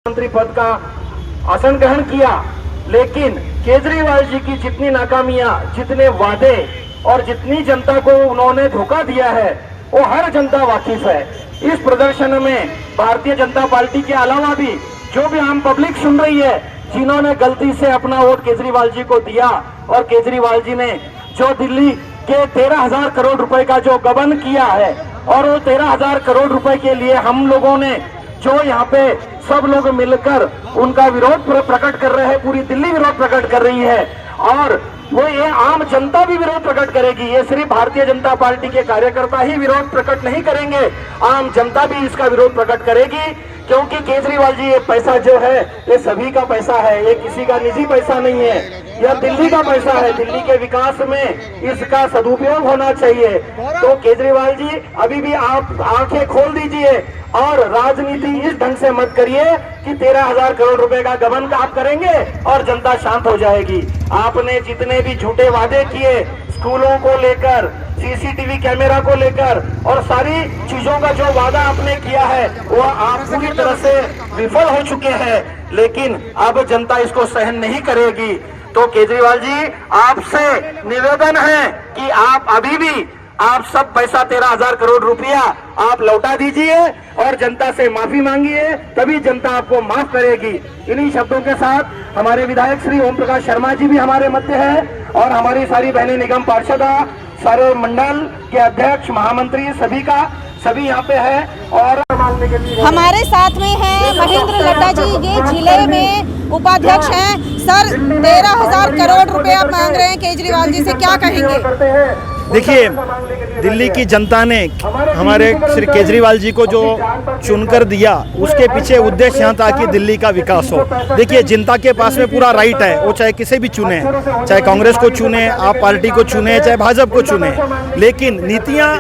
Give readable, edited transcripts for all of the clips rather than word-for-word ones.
मंत्री पद का आसन ग्रहण किया, लेकिन केजरीवाल जी की जितनी नाकामियां, जितने वादे और जितनी जनता को उन्होंने धोखा दिया है वो हर जनता वाकिफ है। इस प्रदर्शन में भारतीय जनता पार्टी के अलावा भी जो भी आम पब्लिक सुन रही है, जिन्होंने गलती से अपना वोट केजरीवाल जी को दिया और केजरीवाल जी ने जो दिल्ली के 13,000 करोड़ रुपए का जो गबन किया है और वो 13,000 करोड़ रुपए के लिए हम लोगों ने जो यहाँ पे सब लोग मिलकर उनका विरोध प्रकट कर रहे हैं, पूरी दिल्ली विरोध प्रकट कर रही है और वो ये आम जनता भी विरोध प्रकट करेगी। ये सिर्फ भारतीय जनता पार्टी के कार्यकर्ता ही विरोध प्रकट नहीं करेंगे, आम जनता भी इसका विरोध प्रकट करेगी, क्योंकि केजरीवाल जी ये पैसा जो है ये सभी का पैसा है, ये किसी का निजी पैसा नहीं है, यह दिल्ली का पैसा है। दिल्ली के विकास में इसका सदुपयोग होना चाहिए। तो केजरीवाल जी अभी भी आप आंखें खोल दीजिए और राजनीति इस ढंग से मत करिए कि 13,000 करोड़ रुपए का गबन आप करेंगे और जनता शांत हो जाएगी। आपने जितने भी झूठे वादे किए स्कूलों को लेकर, सीसीटीवी कैमरा को लेकर और सारी चीजों का जो वादा आपने किया है वो आप पूरी तरह से विफल हो चुके हैं, लेकिन अब जनता इसको सहन नहीं करेगी। तो केजरीवाल जी आपसे निवेदन है कि आप अभी भी आप सब पैसा 13,000 करोड़ रुपया आप लौटा दीजिए और जनता से माफी मांगिए, तभी जनता आपको माफ करेगी। इन्हीं शब्दों के साथ हमारे विधायक श्री ओम प्रकाश शर्मा जी भी हमारे मध्य है और हमारी सारी बहनें निगम पार्षदा, सारे मंडल के अध्यक्ष, महामंत्री सभी यहाँ पे है। और हमारे साथ में है महेंद्र लड्डा जी, ये जिले में उपाध्यक्ष हैं। सर 13,000 करोड़ रुपए आप मांग रहे हैं केजरीवाल जी से, क्या कहेंगे? देखिए, दिल्ली की जनता ने हमारे श्री केजरीवाल जी को जो चुनकर दिया उसके पीछे उद्देश्य यहाँ था कि दिल्ली का विकास हो। देखिए, जनता के पास में पूरा राइट है, वो चाहे किसे भी चुने, चाहे कांग्रेस को चुने, आप पार्टी को चुने, चाहे भाजपा को चुने, लेकिन नीतियाँ,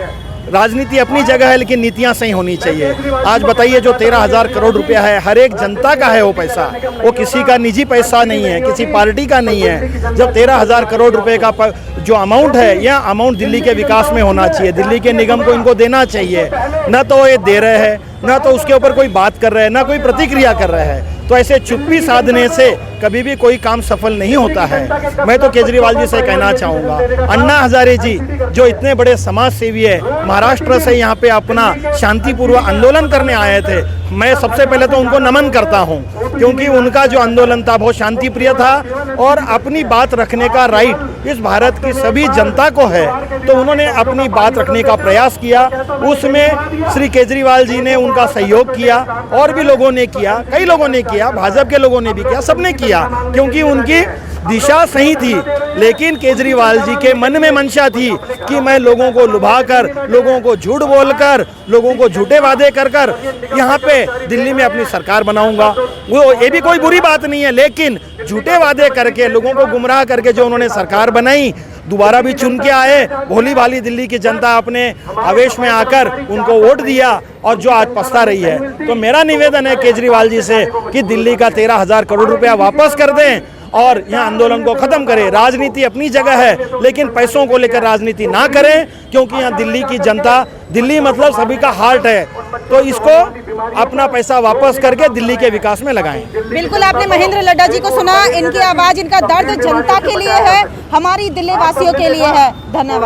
राजनीति अपनी जगह है लेकिन नीतियां सही होनी चाहिए। आज बताइए, जो 13,000 करोड़ रुपया है हर एक जनता का है, वो पैसा, वो किसी का निजी पैसा नहीं है, किसी पार्टी का नहीं है। जब 13,000 करोड़ रुपए का जो अमाउंट है, यह अमाउंट दिल्ली के विकास में होना चाहिए, दिल्ली के निगम को इनको देना चाहिए। न तो ये दे रहे हैं, न तो उसके ऊपर कोई बात कर रहे हैं, न कोई प्रतिक्रिया कर रहे हैं। तो ऐसे चुप्पी साधने से कभी भी कोई काम सफल नहीं होता है। मैं तो केजरीवाल जी से कहना चाहूँगा, अन्ना हजारे जी जो इतने बड़े समाज सेवी है, महाराष्ट्र से यहाँ पे अपना शांतिपूर्वक आंदोलन करने आए थे, मैं सबसे पहले तो उनको नमन करता हूँ, क्योंकि उनका जो आंदोलन था बहुत शांति प्रिय था और अपनी बात रखने का राइट इस भारत की सभी जनता को है। तो उन्होंने अपनी बात रखने का प्रयास किया, उसमें श्री केजरीवाल जी ने उनका सहयोग किया और भी लोगों ने किया, कई लोगों ने किया, भाजपा के लोगों ने भी किया, सबने किया, क्योंकि उनकी दिशा सही थी। लेकिन केजरीवाल जी के मन में मंशा थी कि मैं लोगों को लुभाकर, लोगों को झूठ बोलकर, लोगों को झूठे वादे कर कर यहाँ पे दिल्ली में अपनी सरकार बनाऊंगा। वो ये भी कोई बुरी बात नहीं है, लेकिन झूठे वादे करके, लोगों को गुमराह करके जो उन्होंने सरकार बनाई, दोबारा भी चुन के आए, भोली भाली दिल्ली की जनता अपने आवेश में आकर उनको वोट दिया और जो आज पछता रही है। तो मेरा निवेदन है केजरीवाल जी से कि दिल्ली का 13,000 करोड़ रुपया वापस कर दें और यहाँ आंदोलन को खत्म करें। राजनीति अपनी जगह है, लेकिन पैसों को लेकर राजनीति ना करें, क्योंकि यहाँ दिल्ली की जनता, दिल्ली मतलब सभी का हार्ट है, तो इसको अपना पैसा वापस करके दिल्ली के विकास में लगाएं। बिल्कुल, आपने महेंद्र लड्डा जी को सुना, इनकी आवाज, इनका दर्द जनता के लिए है, हमारी दिल्ली वासियों के लिए है। धन्यवाद।